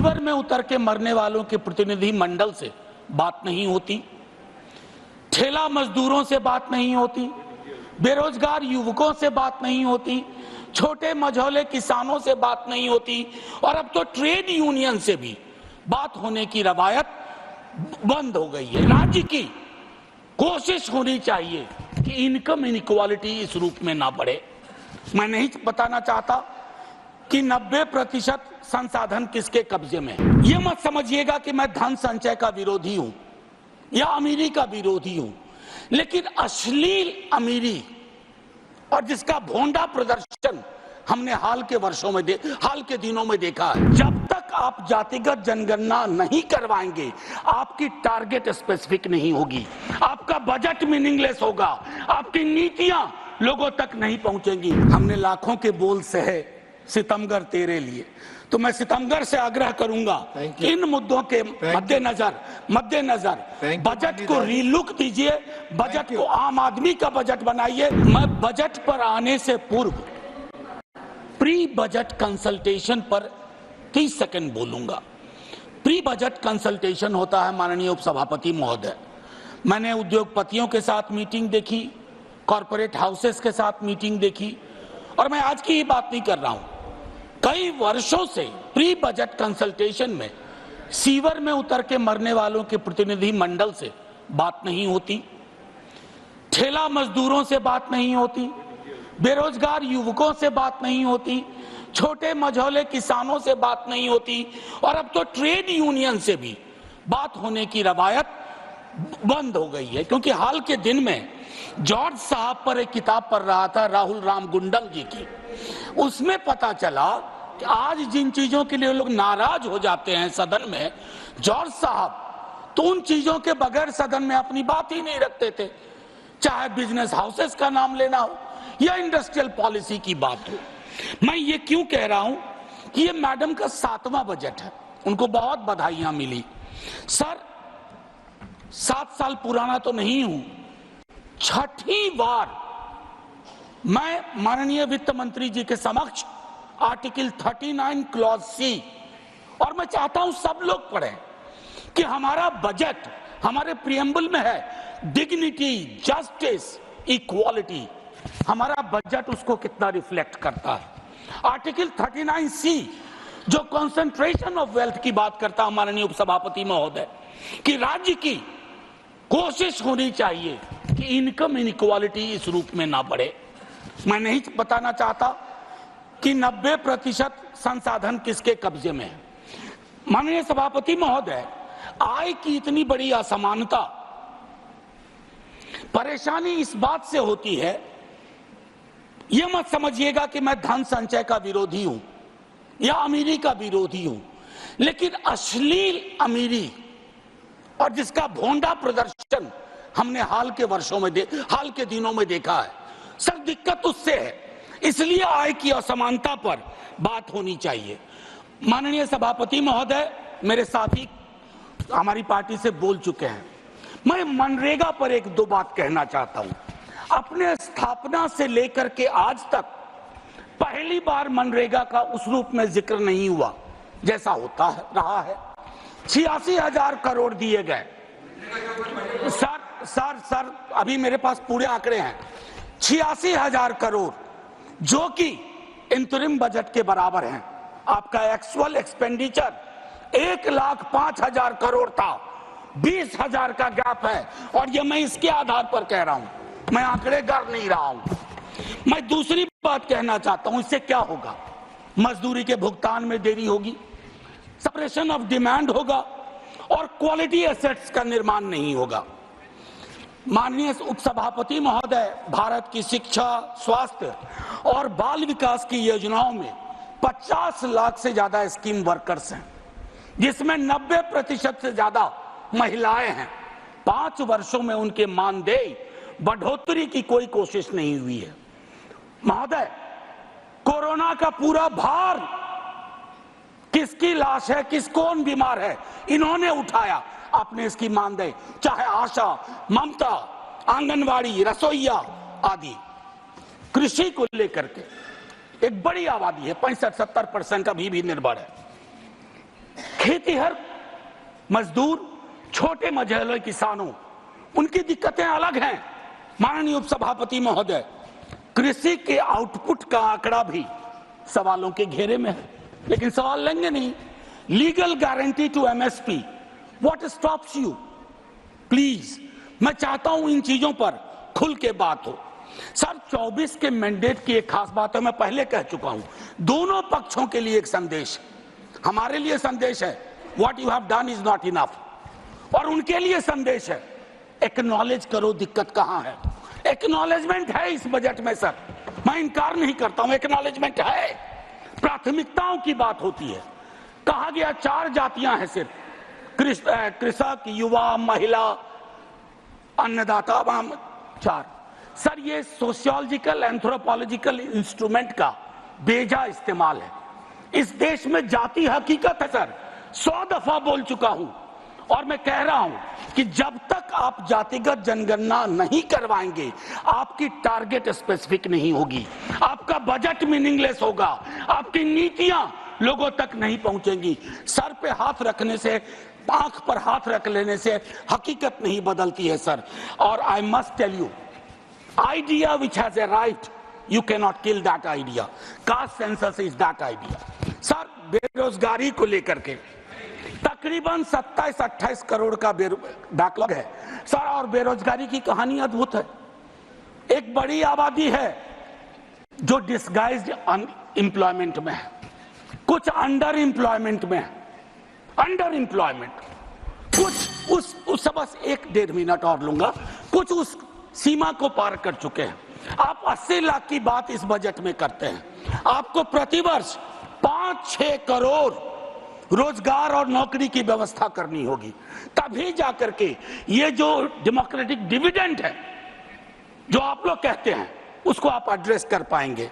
Sewer में उतर के मरने वालों के प्रतिनिधि मंडल से बात नहीं होती, ठेला मजदूरों से बात नहीं होती, बेरोजगार युवकों से बात नहीं होती, छोटे मझौले किसानों से बात नहीं होती, और अब तो ट्रेड यूनियन से भी बात होने की रवायत बंद हो गई है। राज्य की कोशिश होनी चाहिए कि इनकम इनइक्वालिटी इस रूप में ना बढ़े। मैं नहीं बताना चाहता कि 90% संसाधन किसके कब्जे में है। ये मत समझिएगा कि मैं धन संचय का विरोधी हूं या अमीरी का विरोधी हूं, लेकिन अश्लील अमीरी और जिसका भोंडा प्रदर्शन हमने हाल के दिनों में देखा है। जब तक आप जातिगत जनगणना नहीं करवाएंगे, आपकी टारगेट स्पेसिफिक नहीं होगी, आपका बजट मीनिंगलेस होगा, आपकी नीतियां लोगों तक नहीं पहुंचेंगी। हमने लाखों के बोल सहे सितमगर तेरे लिए, तो मैं सितमगर से आग्रह करूंगा इन मुद्दों के मद्देनजर बजट को रीलुक दीजिए, बजट को आम आदमी का बजट बनाइए। मैं बजट पर आने से पूर्व प्री बजट कंसल्टेशन पर 30 सेकंड बोलूंगा। प्री बजट कंसल्टेशन होता है माननीय उपसभापति महोदय। मैंने उद्योगपतियों के साथ मीटिंग देखी, कॉरपोरेट हाउसेस के साथ मीटिंग देखी, और मैं आज की ही बात नहीं कर रहा हूं। कई वर्षों से प्री बजट कंसल्टेशन में सीवर में उतर के मरने वालों के प्रतिनिधि मंडल से बात नहीं होती, ठेला मजदूरों से बात नहीं होती, बेरोजगार युवकों से बात नहीं होती, छोटे मझौले किसानों से बात नहीं होती, और अब तो ट्रेड यूनियन से भी बात होने की रवायत बंद हो गई है। क्योंकि हाल के दिन में जॉर्ज साहब पर एक किताब पढ़ रहा था, राहुल राम गुंडल जी की, उसमें पता चला कि आज जिन चीजों के लिए लोग नाराज हो जाते हैं सदन में, जॉर्ज साहब तो उन चीजों के बगैर सदन में अपनी बात ही नहीं रखते थे, चाहे बिजनेस हाउसेस का नाम लेना हो या इंडस्ट्रियल पॉलिसी की बात हो। मैं ये क्यों कह रहा हूं कि ये मैडम का 7वां बजट है, उनको बहुत बधाइयां मिली। सर 7 साल पुराना तो नहीं हूं, 6ठी बार मैं माननीय वित्त मंत्री जी के समक्ष आर्टिकल 39 क्लॉज सी, और मैं चाहता हूं सब लोग पढ़ें कि हमारा बजट हमारे प्रियम्बल में है, डिग्निटी, जस्टिस, इक्वालिटी। हमारा बजट उसको कितना रिफ्लेक्ट करता है। आर्टिकल 39 सी जो कंसंट्रेशन ऑफ वेल्थ की बात करता है माननीय उपसभापति महोदय, कि राज्य की कोशिश होनी चाहिए कि इनकम इनइक्वालिटी इस रूप में ना बढ़े। मैं नहीं बताना चाहता कि 90% संसाधन किसके कब्जे में है। माननीय सभापति महोदय, आय की इतनी बड़ी असमानता, परेशानी इस बात से होती है, यह मत समझिएगा कि मैं धन संचय का विरोधी हूं या अमीरी का विरोधी हूं, लेकिन अश्लील अमीरी और जिसका भोंडा प्रदर्शन हमने हाल के दिनों में देखा है। सर दिक्कत उससे है, इसलिए आय की असमानता पर बात होनी चाहिए। माननीय सभापति महोदय, मेरे साथी हमारी पार्टी से बोल चुके हैं, मैं मनरेगा पर 1-2 बात कहना चाहता हूं। अपने स्थापना से लेकर के आज तक पहली बार मनरेगा का उस रूप में जिक्र नहीं हुआ जैसा होता रहा है। 86,000 करोड़ दिए गए। सर अभी मेरे पास पूरे आंकड़े हैं। 86,000 करोड़ जो कि इंतरिम बजट के बराबर हैं। आपका एक्चुअल एक्सपेंडिचर 1,05,000 करोड़ था, 20,000 का गैप है, और ये मैं इसके आधार पर कह रहा हूं, मैं आंकड़े गर नहीं रहा हूं। मैं दूसरी बात कहना चाहता हूं, इससे क्या होगा? मजदूरी के भुगतान में देरी होगी, सप्रेशन ऑफ डिमांड होगा, और क्वालिटी एसेट्स का निर्माण नहीं होगा। माननीय उपसभापति महोदय, भारत की शिक्षा, स्वास्थ्य और बाल विकास की योजनाओं में 50 लाख से ज्यादा स्कीम वर्कर्स हैं, जिसमें 90% से ज्यादा महिलाएं हैं। 5 वर्षों में उनके मानदेय बढ़ोतरी की कोई कोशिश नहीं हुई है। महोदय, कोरोना का पूरा भार किसकी लाश है, कौन बीमार है, इन्होंने उठाया। आपने इसकी मानदेय, चाहे आशा, ममता, आंगनवाड़ी, रसोईया आदि, कृषि को लेकर के एक बड़ी आबादी है, 65-70% अभी भी निर्भर है। खेतीहर मजदूर, छोटे मझोले किसानों, उनकी दिक्कतें अलग हैं। माननीय उपसभापति महोदय, कृषि के आउटपुट का आंकड़ा भी सवालों के घेरे में है, लेकिन सवाल लेंगे नहीं। Legal guarantee to MSP, what stops you? Please, मैं चाहता हूं इन चीजों पर खुल के बात हो। सर, 24 के मैंडेट की एक खास बात है, मैं पहले कह चुका हूं, दोनों पक्षों के लिए एक संदेश, हमारे लिए संदेश है what you have done is not enough, और उनके लिए संदेश है एक्नॉलेज करो दिक्कत कहां है। एक्नॉलेजमेंट है इस बजट में सर, मैं इनकार नहीं करता हूं, एक्नॉलेजमेंट है। प्राथमिकताओं की बात होती है। कहा गया 4 जातियां हैं सिर्फ, कृषक, युवा, महिला, अन्नदाता, 4। सर, ये सोशियोलॉजिकल एंथ्रोपोलॉजिकल इंस्ट्रूमेंट का बेजा इस्तेमाल है। इस देश में जाति हकीकत है सर, 100 दफा बोल चुका हूं, और मैं कह रहा हूं कि जब तक आप जातिगत जनगणना नहीं करवाएंगे, आपकी टारगेट स्पेसिफिक नहीं होगी, आपका बजट मीनिंगलेस होगा, आपकी नीतियां लोगों तक नहीं पहुंचेंगी। सर पे हाथ रखने से, आंख पर हाथ रख लेने से हकीकत नहीं बदलती है सर। और I must tell you, idea which has arrived, you can not kill that idea. Caste census is that idea. Sir, बेरोजगारी को लेकर के तकरीबन 27-28 करोड़ का बैकलॉग है सर, और बेरोजगारी की कहानी अद्भुत है। एक बड़ी आबादी है जो डिस्गाइज्ड अनएम्प्लॉयमेंट में है, कुछ अंडर एम्प्लॉयमेंट में है, अंडर एम्प्लॉयमेंट, कुछ उस बस 1-1.5 मिनट और लूंगा, कुछ उस सीमा को पार कर चुके हैं। आप 80 लाख की बात इस बजट में करते हैं, आपको प्रतिवर्ष 5-6 करोड़ रोजगार और नौकरी की व्यवस्था करनी होगी, तभी जाकर के ये जो डेमोक्रेटिक डिविडेंड है जो आप लोग कहते हैं, उसको आप एड्रेस कर पाएंगे।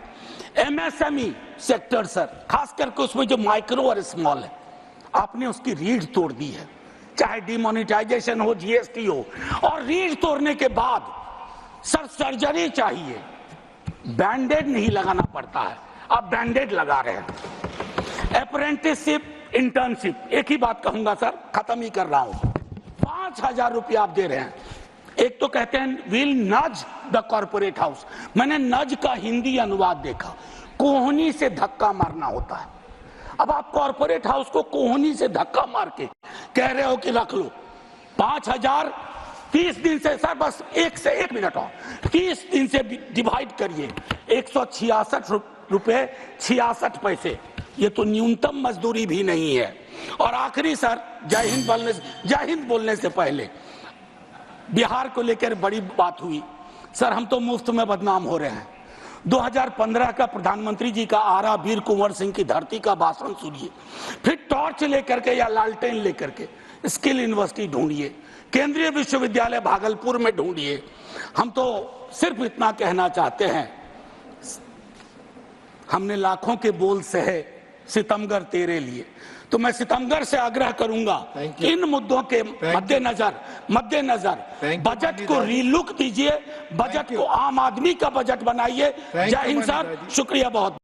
एमएसएमई सेक्टर सर, खास करके उसमें जो माइक्रो और स्मॉल है, आपने उसकी रीढ़ तोड़ दी है, चाहे डिमोनेटाइजेशन हो, जीएसटी हो, और रीढ़ तोड़ने के बाद सर सर्जरी चाहिए, बैंडेड नहीं लगाना पड़ता है, आप बैंडेड लगा रहे हैं। अप्रेंटिसशिप, इंटर्नशिप, एक ही बात कहूंगा सर, खत्म ही कर रहा हूं, 5,000 रुपया आप दे रहे हैं। एक तो कहते हैं विल नज द कॉर्पोरेट हाउस, मैंने नज का हिंदी अनुवाद देखा, कोहनी से धक्का मारना होता है। अब आप कॉर्पोरेट हाउस को कोहनी से धक्का मार के कह रहे हो कि रख लो 5,000, 30 दिन से सर, बस 1 मिनट और 30 दिन से डिवाइड करिए, 166 रुपए 66 पैसे, ये तो न्यूनतम मजदूरी भी नहीं है। और आखिरी सर, जय हिंद बोलने से पहले बिहार को लेकर बड़ी बात हुई सर, हम तो मुफ्त में बदनाम हो रहे हैं। 2015 का प्रधानमंत्री जी का आरा वीर कुंवर सिंह की धरती का भाषण सुनिए, फिर टॉर्च लेकर के या लालटेन लेकर के स्किल यूनिवर्सिटी ढूंढिए, केंद्रीय विश्वविद्यालय भागलपुर में ढूंढिए। हम तो सिर्फ इतना कहना चाहते हैं, हमने लाखों के बोल सहे सितमगर तेरे लिए, तो मैं सितमगर से आग्रह करूंगा इन मुद्दों के मद्देनजर बजट को रीलुक दीजिए, बजट को आम आदमी का बजट बनाइए। जय हिंद सर, शुक्रिया बहुत।